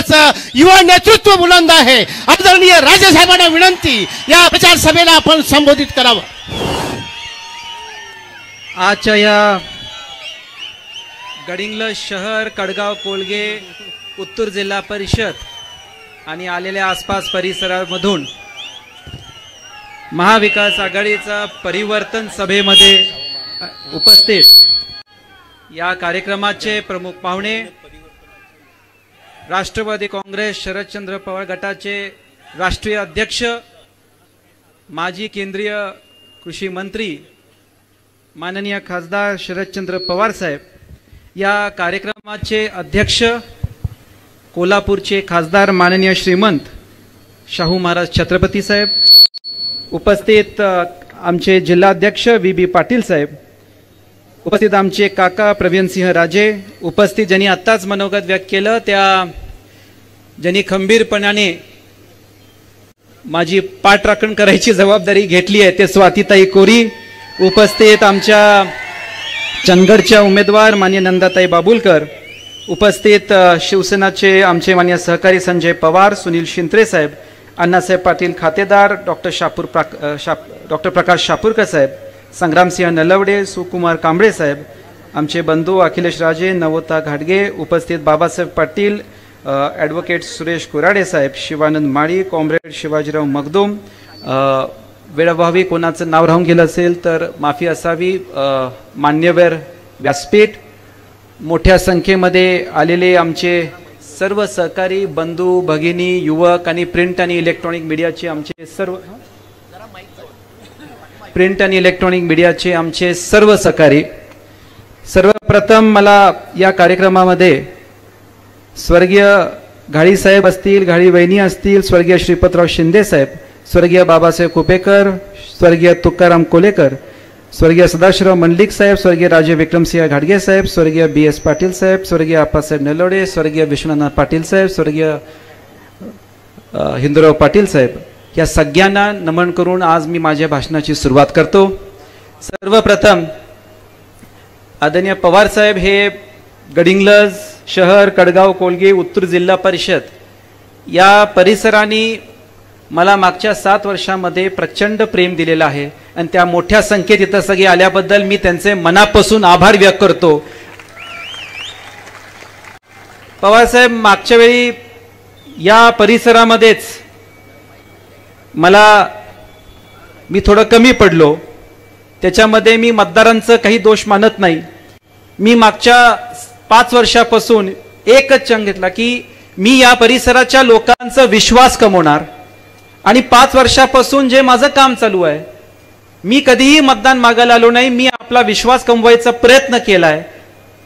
महाराष्ट्राचं युवा नेतृत्व बुलंद आहे। आदरणीय राजेसाहेबांना विनंती, या प्रचार सभेला आपण संबोधित करावं। आजच्या या गडिंग्लज शहर, कडगाव, कोलगे उत्तूर जिल्हा परिषद आणि आलेल्या आसपास परिसरामधून महाविकास आघाडीचा परिवर्तन सभेमध्ये उपस्थित या कार्यक्रमाचे प्रमुख पाहुणे राष्ट्रवादी काँग्रेस शरदचंद्र पवार गटाचे राष्ट्रीय अध्यक्ष, माजी केंद्रीय कृषी मंत्री माननीय खासदार शरदचंद्र पवार साहेब, या कार्यक्रमाचे अध्यक्ष कोल्हापूरचे खासदार माननीय श्रीमंत शाहू महाराज छत्रपती साहेब, उपस्थित आमचे जिल्हाध्यक्ष VB पाटील साहेब, उपस्थित आमचे काका प्रवीणसिंह राजे, उपस्थित ज्यांनी आत्ताच मनोगत व्यक्त केलं त्या ज्यांनी खंबीरपणाने माझी पाठराखण करायची जबाबदारी घेतली आहे ते स्वातीताई कोरी, उपस्थित आमच्या चंदगडच्या उमेदवार माननीय नंदाताई बाबुलकर, उपस्थित शिवसेनाचे आमचे माननीय सहकारी संजय पवार, सुनील शिंत्रे साहेब, अण्णासाहेब पाटील खातेदार, डॉक्टर प्रकाश शापूरकर साहेब, संग्रामसिंह नलवडे, सुकुमार कांबळे साहेब, आमचे बंधू अखिलेश राजे, नवोता घाटगे, उपस्थित बाबासाहेब पाटील, ॲडव्होकेट सुरेश कुराडे साहेब, शिवानंद माळी, कॉम्रेड शिवाजीराव मगदूम, वेळाभावी कोणाचं नाव राहून गेलं असेल तर माफी असावी, मान्यवर व्यासपीठ, मोठ्या संख्येमध्ये आलेले आमचे सर्व सहकारी बंधू भगिनी, युवक आणि प्रिंट आणि इलेक्ट्रॉनिक मीडियाचे आमचे सर्व सहकारी, सर्वप्रथम मला या कार्यक्रमामध्ये स्वर्गीय घाळी साहेब असतील, घाळी वहिनी असतील, स्वर्गीय श्रीपतराव शिंदे साहेब, स्वर्गीय बाबासाहेब कुपेकर, स्वर्गीय तुकाराम कोलेकर, स्वर्गीय सदाशिवराव मंडलिक साहेब, स्वर्गीय राजे विक्रमसिंह घाटगे साहेब, स्वर्गीय BS पाटील साहेब, स्वर्गीय आप्पासाहेब नलवडे, स्वर्गीय विश्वनाथ पाटील साहेब, स्वर्गीय हिंदूराव पाटील साहेब, या सगळ्यांना नमन करून आज मी माझ्या भाषणाची सुरुवात करतो। सर्वप्रथम आदरणीय पवार साहेब हे गडिंग्लज शहर, कडगाव, कोलगे उत्तूर जिल्हा परिषद या परिसरांनी मला मागच्या 7 वर्षांमध्ये प्रचंड प्रेम दिलेलं आहे आणि त्या मोठ्या संख्येत इथं सगळे आल्याबद्दल मी त्यांचे मनापासून आभार व्यक्त करतो। पवार साहेब, मागच्या वेळी या परिसरामध्येच मी थोडं कमी पडलो, त्याच्यामध्ये मी मतदारांचं काही दोष मानत नाही। मी मागच्या 5 वर्षापासून एकच चंग घेतला की मी या परिसराच्या लोकांचा विश्वास कमवणार आणि 5 वर्षापासून जे माझं काम चालू आहे, मी कधीही मतदान मागायला आलो नाही, मी आपला विश्वास कमवायचा प्रयत्न केलाय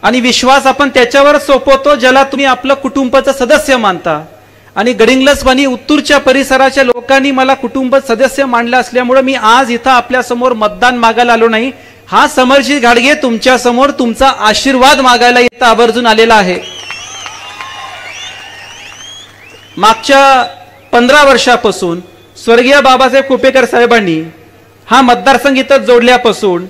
आणि विश्वास आपण त्याच्यावर सोपवतो ज्याला तुम्ही आपलं कुटुंबाचं सदस्य मानता आणि गडिंग्लज आणि उत्तूरच्या परिसराच्या लोकांनी मला कुटुंब सदस्य मानलं असल्यामुळे मी आज इथं आपल्या समोर मतदान मागायला आलो नाही, हा समरजी घाटगे तुमच्या समोर तुमचा आशीर्वाद मागायला इथं आवर्जून आलेला आहे। मागच्या 15 वर्षापासून स्वर्गीय बाबासाहेब कुपेकर साहेबांनी हा मतदारसंघ इथं जोडल्यापासून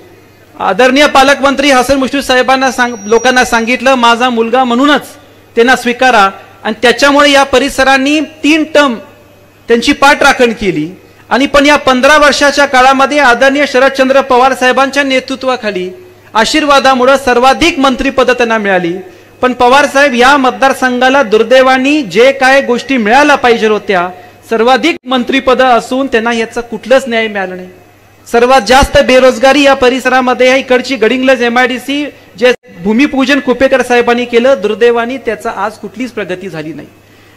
आदरणीय पालकमंत्री हसन मुश्रीफ साहेबांना लोकांना सांगितलं माझा मुलगा म्हणूनच त्यांना स्वीकारा आणि त्याच्यामुळे या परिसरांनी 3 टर्म त्यांची पाठराखण केली आणि पण या 15 वर्षाच्या काळामध्ये आदरणीय शरदचंद्र पवार साहेबांच्या नेतृत्वाखाली आशीर्वादामुळे सर्वाधिक मंत्रिपद त्यांना मिळाली। पण पवार साहेब, या मतदारसंघाला दुर्दैवाने जे काय गोष्टी मिळायला पाहिजे होत्या, सर्वाधिक मंत्रिपद असून त्यांना याचा कुठलाच न्याय मिळाला नाही। सर्वात जास्त बेरोजगारी या परिसरामध्ये आहे। इकडची गडिंग्लज MIDC जे भूमिपूजन कुपेकर साहेबांनी केलं, दुर्दैवाने त्याचा आज कुठलीच प्रगती झाली नाही।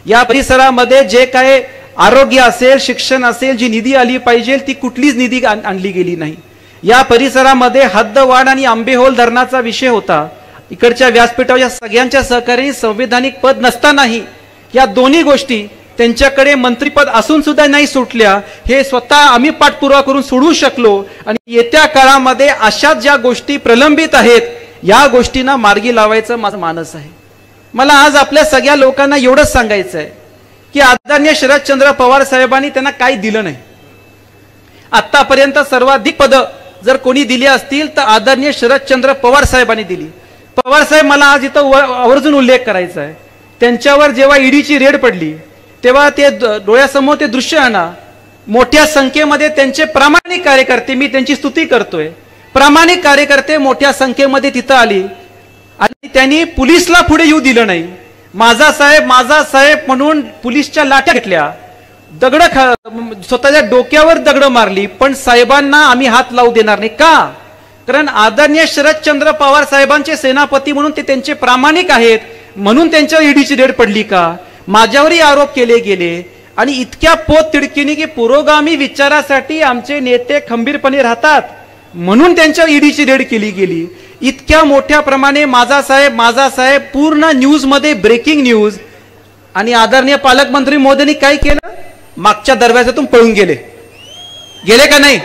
या परिसरामध्ये जे काय आरोग्य असेल, शिक्षण असेल, जी निधी आली पाहिजे ती कुठलीच निधी आणली गेली नाही। या परिसरामध्ये हद्दवाढ आणि आंबेहोल धरणाचा विषय होता, इकडच्या व्यासपीठाच्या सगळ्यांच्या सहकार्याने संवैधानिक पद नसतानाही या दोन्ही गोष्टी त्यांच्याकडे मंत्रिपद असून सुद्धा नाही सुटल्या, हे स्वतः आम्ही पाठपुरावा करून सोडवू शकलो आणि येत्या काळामध्ये अशा ज्या गोष्टी प्रलंबित आहेत या गोष्टींना मार्गी लावायचं माझं मानस आहे। मला आज आपल्या सगळ्या लोकांना एवढंच सांगायचं आहे की आदरणीय शरदचंद्र पवार साहेबांनी त्यांना काही दिलं नाही। आतापर्यंत सर्वाधिक पद जर कोणी दिली असतील तर आदरणीय शरदचंद्र पवार साहेबांनी दिली। पवार साहेब, मला आज इथं आवर्जून उल्लेख करायचा आहे त्यांच्यावर जेव्हा ईडीची रेड पडली तेव्हा ते डोळ्यासमोर ते दृश्य आणा, मोठ्या संख्येमध्ये त्यांचे प्रामाणिक कार्यकर्ते, मी त्यांची स्तुती करतोय, प्रामाणिक कार्यकर्ते मोठ्या संख्येमध्ये तिथं आली आणि त्यांनी पोलिसला पुढे येऊ दिलं नाही. माझा साहेब म्हणून पोलिसच्या लाट्या घेतल्या, दगड स्वतःच्या डोक्यावर दगड मारली, पण साहेबांना आम्ही हात लावू देणार नाही. का? कारण आदरणीय शरदचंद्र पवार साहेबांचे सेनापती म्हणून ते त्यांचे प्रामाणिक आहेत म्हणून त्यांच्यावर ईडीची रेड पडली का? माझ्यावरही आरोप केले गेले आणि इतक्या पोत तिडकीने की पुरोगामी विचारासाठी आमचे नेते खंबीरपणे राहतात म्हणून त्यांच्यावर ईडीची रेड केली गेली. इतक्या मोठ्या प्रमाणे माझा साहेब पूर्ण न्यूज मध्ये ब्रेकिंग न्यूज. आणि आदरणीय पालकमंत्री मोदींनी काय केलं? मागच्या दरवाजातून पळून गेले का नाही?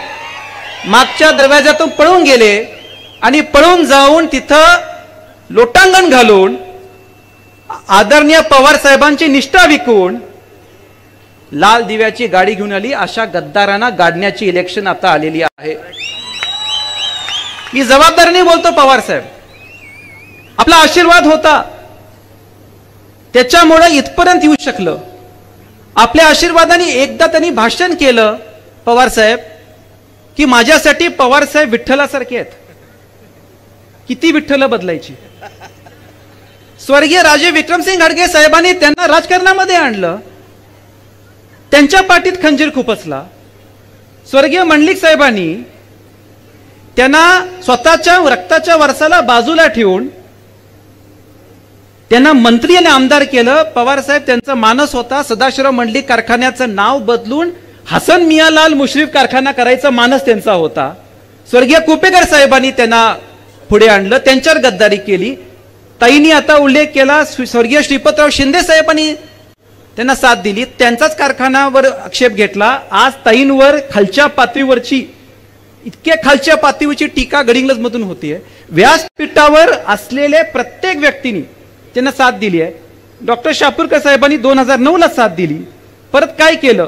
मागच्या दरवाजातून पळून गेले आणि पळून जाऊन तिथं लोटांगण घालून आदरणीय पवार साहेबांची निष्ठा विकून लाल दिव्याची गाडी घेऊन आली. अशा गद्दारांना गाडण्याची इलेक्शन आता आलेली आहे. मी जबाबदारीने बोलतो, पवार साहेब आपला आशीर्वाद होता त्याच्यामुळे इथपर्यंत येऊ शकलं. आपल्या आशीर्वादाने एकदा त्यांनी भाषण केलं पवार साहेब की माझ्यासाठी पवार साहेब विठ्ठलासारखे आहेत. किती विठ्ठल बदलायची. स्वर्गीय राजे विक्रमसिंग घाडगे साहेबांनी त्यांना राजकारणामध्ये आणलं, त्यांच्या पाठीत खंजीर खुपसला. स्वर्गीय मंडलिक साहेबांनी त्यांना स्वतःच्या रक्ताच्या वारसाला बाजूला ठेवून त्यांना मंत्री आणि आमदार केलं. पवार साहेब त्यांचा मानस होता सदाशिवराव मंडलिक कारखान्याचं नाव बदलून हसन मियालाल मुश्रीफ कारखाना करायचा मानस त्यांचा होता. स्वर्गीय कुपेकर साहेबांनी त्यांना पुढे आणलं, त्यांच्यावर गद्दारी केली. ताईंनी आता उल्लेख केला, स्वर्गीय श्रीपतराव शिंदे साहेबांनी त्यांना साथ दिली, त्यांचाच कारखान्यावर आक्षेप घेतला. आज ताईंवर खालच्या पातळीवरची इतक्या खालच्या पातळीवरची टीका गडिंग्लज मधून होतीये. व्यासपीठावर असलेले प्रत्येक व्यक्तीने त्यांना साथ दिली आहे. डॉक्टर शापूरकर साहेबांनी 2009ला साथ दिली. परत काय केलं?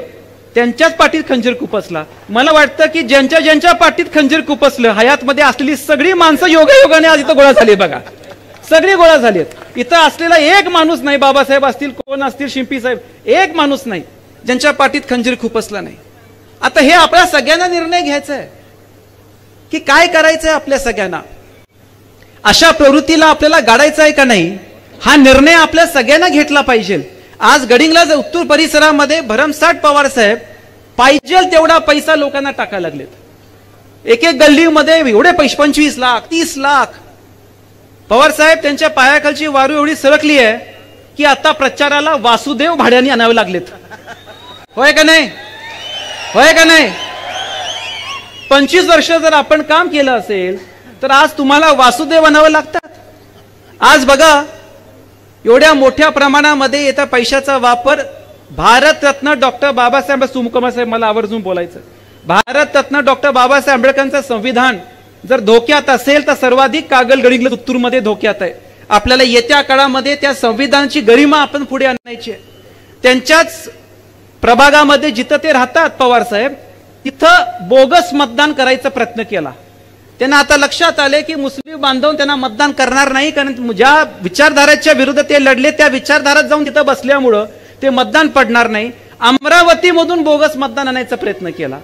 त्यांच्याच पाठीत खंजीर खुपसला. मला वाटतं की ज्यांच्या पाठीत खंजीर खुपसलं हयातमध्ये असलेली सगळी माणसं योगायोगाने आज इथं गोळा झाली. बघा, सगळे गोळा झालेत. इथं असलेला एक माणूस नाही, बाबासाहेब असतील, कोण असतील, शिंपी साहेब, एक माणूस नाही ज्यांच्या पाठीत खंजीर खुपसला नाही. आता हे आपल्या सगळ्यांना निर्णय घ्यायचा आहे की काय करायचंय. आपल्या सगळ्यांना अशा प्रवृत्तीला आपल्याला गाडायचं आहे का नाही, हा निर्णय आपल्या सगळ्यांना घेतला पाहिजे. आज गडिंग्लज उत्तूर परिसरामध्ये भरमसाठ पवार साहेब पाहिजे तेवढा पैसा लोकांना टाकायला लागलेत. एक गल्लीमध्ये एवढे पैसे 25 लाख 30 लाख. पवार साहेब त्यांच्या पायाखालची वारू एवढी सरकली आहे की आता प्रचाराला वासुदेव भाड्याने आणावे लागलेत. होय का नाही? होय का नाही? 25 वर्ष जर आपण काम केलं असेल तर आज तुम्हाला वासुदेव आणावं लागतात. आज बघा एवढ्या मोठ्या प्रमाणामध्ये येत्या पैशाचा वापर. भारतरत्न डॉक्टर बाबासाहेब सुमुकमा साहेब, मला आवर्जून बोलायचं, भारतरत्न डॉक्टर बाबासाहेब आंबेडकरांचं संविधान जर धोक्यात असेल तर सर्वाधिक कागल गडिंग्लज उत्तूरमध्ये धोक्यात आहे. आपल्याला येत्या काळामध्ये त्या संविधानाची गरिमा आपण पुढे आणायची आहे. त्यांच्याच प्रभागामध्ये जिथं ते राहतात पवार साहेब, तिथं बोगस मतदान करायचा प्रयत्न केला. त्यांना आता लक्षात आले की मुस्लिम बांधव त्यांना मतदान करणार नाही, कारण ज्या विचारधाराच्या विरुद्ध ते लढले त्या विचारधारात जाऊन तिथं बसल्यामुळं ते मतदान पडणार नाही. अमरावतीमधून बोगस मतदान आणायचा प्रयत्न केला.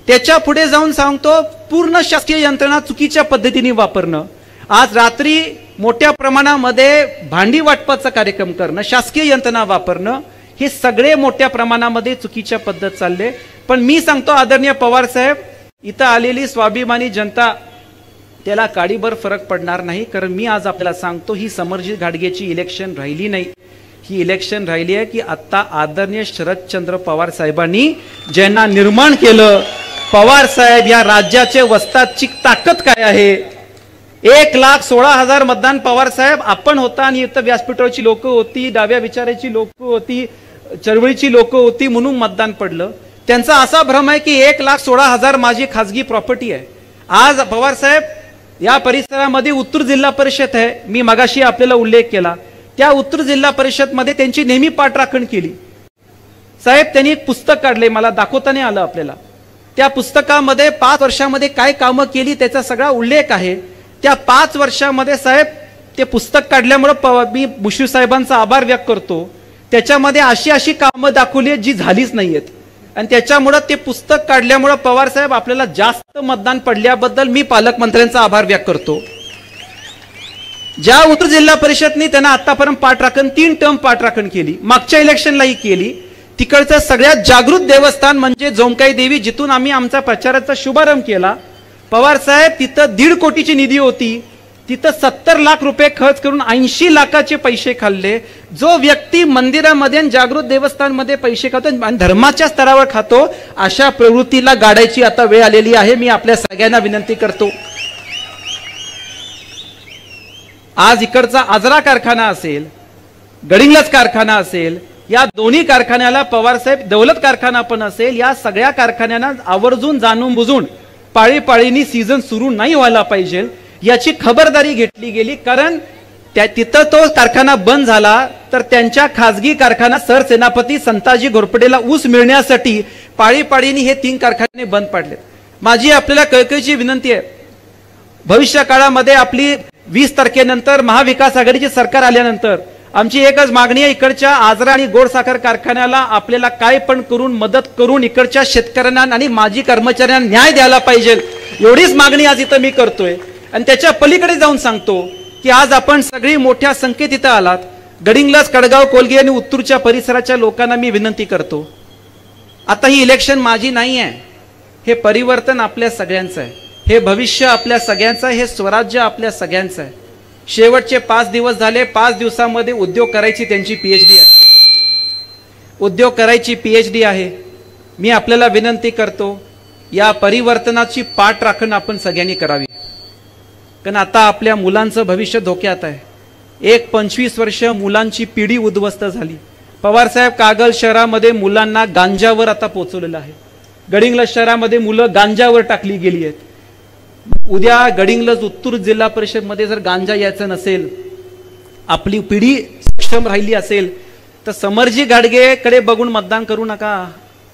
त्याच्या पुढे जाऊन सांगतो, पूर्ण शासकीय यंत्रणा चुकीच्या पद्धतीने वापरणं. आज रात्री मोठ्या प्रमाणामध्ये भांडी वाटपाचा कार्यक्रम करणं, शासकीय यंत्रणा वापरणं, हे सगळे मोठ्या प्रमाणामध्ये चुकीच्या पद्धत चालले. पण मी सांगतो आदरणीय पवार साहेब, इथं आलेली स्वाभिमानी जनता त्याला काडीभर फरक पडणार नाही. कारण मी आज आपल्याला सांगतो, ही समरजित घाडगेची इलेक्शन राहिली नाही, ही इलेक्शन राहिली आहे की आता आदरणीय शरदचंद्र पवार साहेबांनी ज्यांना निर्माण केलं, पवार साहेब या राज्याचे वस्तादची ताकद काय आहे. 1,16,000 मतदान पवार साहेब आपण होता आणि इथं व्यासपीठावरची लोक होती, डाव्या विचाराची लोक होती, चळवळीची लोक होती म्हणून मतदान पडलं. त्यांचा असा भ्रम आहे की 1,16,000 माझी खासगी प्रॉपर्टी आहे. आज पवार साहेब या परिसरामध्ये उत्तूर जिल्हा परिषद आहे, मी मगाशी आपल्याला उल्लेख केला, त्या उत्तूर जिल्हा परिषद मध्ये त्यांची नेहमी पाठराखण केली. साहेब त्यांनी एक पुस्तक काढले, मला दाखवता नाही आलं आपल्याला. त्या पुस्तकामध्ये 5 वर्षामध्ये काय कामं केली त्याचा सगळा उल्लेख आहे. त्या 5 वर्षामध्ये साहेब ते पुस्तक काढल्यामुळे मी मुश्रीफ साहेबांचा आभार व्यक्त करतो. त्याच्यामध्ये अशी कामं दाखवली जी झालीच नाहीयेत आणि त्याच्यामुळे ते पुस्तक काढल्यामुळे पवार साहेब आपल्याला जास्त मतदान पडल्याबद्दल मी पालकमंत्र्यांचा आभार व्यक्त करतो. ज्या उत्तर जिल्हा परिषदनी त्यांना आतापर्यंत पाठराखण 3 टर्म पाठराखण केली, मागच्या इलेक्शनलाही केली. तिकडचं सगळ्यात जागृत देवस्थान म्हणजे जोमकाई देवी, जिथून आम्ही आमचा प्रचाराचा शुभारंभ केला. पवार साहेब तिथं 1.5 कोटीची निधी होती, तिथं 70 लाख रुपये खर्च करून 80 लाखाचे पैसे खाल्ले. जो व्यक्ती मंदिरामध्ये आणि जागृत देवस्थानमध्ये पैसे खातो आणि धर्माच्या स्तरावर खातो, अशा प्रवृत्तीला गाडायची आता वेळ आलेली आहे. मी आपल्या सगळ्यांना विनंती करतो, आज इकडचा आजरा कारखाना असेल, गडिंग्लज कारखाना असेल, या दोन्ही कारखान्याला पवार साहेब, दौलत कारखाना पण असेल, या सगळ्या कारखान्यांना आवर्जून जाणून बुजून पाळीपाळीनी सीझन सुरू नाही व्हायला पाहिजे याची खबरदारी घेतली गेली. कारण तिथं तो कारखाना बंद झाला तर त्यांच्या खासगी कारखाना सरसेनापती संताजी घोरपडेला ऊस मिळण्यासाठी पाळीपाळीनी हे 3 कारखाने बंद पाडले. माझी आपल्याला कळकळीची विनंती आहे, भविष्य काळामध्ये आपली 20 तारखेनंतर महाविकास आघाडीचे सरकार आल्यानंतर आमची एकच मागणी आहे, इकडच्या आजरा आणि गोड साखर कारखान्याला आपल्याला काय पण करून मदत करून इकडच्या शेतकऱ्यांना आणि माजी कर्मचाऱ्यांना न्याय द्यायला पाहिजे. एवढीच मागणी आज इथं मी करतोय. आणि त्याच्या पलीकडे जाऊन सांगतो की आज आपण सगळी मोठ्या संख्येत इथं आलात. गडिंग्लज, कडगाव, कोलगी आणि उत्तूरच्या परिसराच्या लोकांना मी विनंती करतो, आता ही इलेक्शन माझी नाही आहे, हे परिवर्तन आपल्या सगळ्यांचं आहे, हे भविष्य आपल्या सगळ्यांचं आहे, हे स्वराज्य आपल्या सगळ्यांचं आहे. शेवटचे 5 दिवस झाले, 5 दिवसामध्ये उद्योग करायची त्यांची PhD आहे, उद्योग करायची PhD आहे. मी आपल्याला विनंती करतो, या परिवर्तनाची पाठराखण आपण सगळ्यांनी करावी. कारण आता आपल्या मुलांचं भविष्य धोक्यात आहे. 25 वर्ष मुलांची पिढी उद्ध्वस्त झाली. पवार साहेब, कागल शहरामध्ये मुलांना गांजावर आता पोहोचवलेलं आहे. गडिंग्लज शहरामध्ये मुलं गांजावर टाकली गेली आहेत. उद्या गडिंग्लज उत्तूर जिल्हा परिषद मध्ये जर गांजा यायचं नसेल, आपली पिढी सक्षम राहिली असेल, तर समरजी गाडगेकडे बघून मतदान करू नका.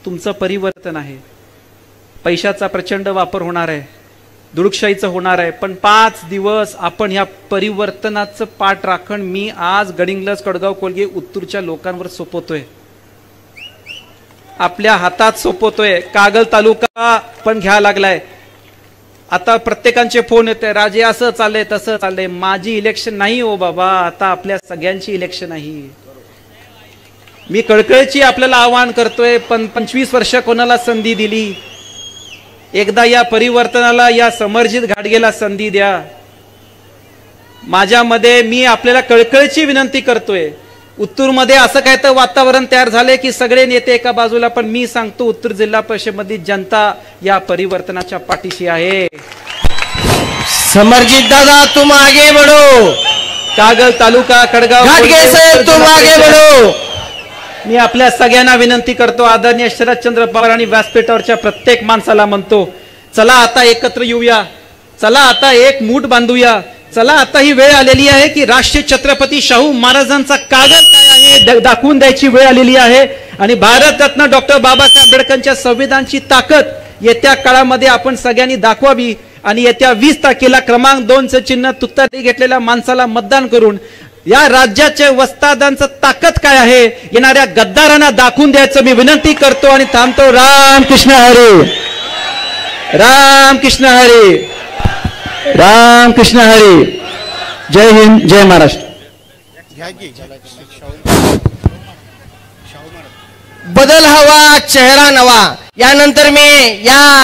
तुमचं परिवर्तन आहे. पैशाचा प्रचंड वापर होणार आहे, दुडूकशाहीचं होणार आहे, पण 5 दिवस आपण ह्या परिवर्तनाचं पाठराखण मी आज गडिंग्लज, कडगाव, कोलगे, उत्तूरच्या लोकांवर सोपवतोय, आपल्या हातात सोपवतोय. कागल तालुका पण घ्या लागलाय. आता प्रत्येकांचे फोन येते, राजे असं चाललंय तसं चाललंय. माझी इलेक्शन नाही हो बाबा, आता आपल्या सगळ्यांची इलेक्शन आहे. मी कळकळीची आपल्याला आवाहन करतोय, पण 25 वर्ष कोणाला संधी दिली, एकदा या परिवर्तनाला, या समरजित घाटगेला संधी द्या. माझ्यामध्ये मी आपल्याला कळकळीची विनंती करतोय. उत्तूरमध्ये असं काय तर वातावरण तयार झाले की सगळे नेते एका बाजूला, पण मी सांगतो उत्तर जिल्हा परिषदेमधली जनता या परिवर्तनाच्या पाठीशी आहे. समरजीत दादा, तुम आगे बढ़ो. कागल तालुका, कडगाव, घाटगे साहेब, तुम आगे बढ़ो. मी आपल्या सगळ्यांना विनंती करतो, आदरणीय शरदचंद्र पवार आणि व्यासपीठावरच्या प्रत्येक माणसाला म्हणतो, चला आता एकत्र येऊया, चला आता एक मूठ बांधूया. चला आता ही वेळ आलेली आहे की राष्ट्रीय छत्रपती शाहू महाराजांचा कागद काय आहे दाखवून द्यायची वेळ आलेली आहे. आणि भारतरत्न डॉक्टर बाबासाहेब आंबेडकरांच्या संविधानाची ताकद येत्या काळामध्ये आपण सगळ्यांनी दाखवावी. आणि येत्या 20 तारखेला क्रमांक 2चं चिन्ह तुतारी घेतलेल्या माणसाला मतदान करून या राज्याच्या वस्तादांचं ताकद काय आहे येणाऱ्या गद्दारांना दाखवून द्यायचं मी विनंती करतो आणि थांबतो. रामकृष्ण हरी, रामकृष्ण हरी, रामकृष्ण हरी. जय हिंद, जय महाराष्ट्र. बदल हवा, चेहरा नवा. यानंतर मी या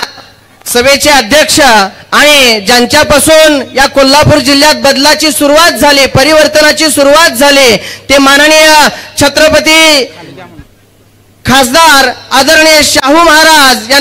सभेचे अध्यक्ष आणि ज्यांच्यापासून या कोल्हापूर जिल्ह्यात बदलाची सुरुवात झाली, परिवर्तनाची सुरुवात झाली, ते माननीय छत्रपती खासदार आदरणीय शाहू महाराज यांना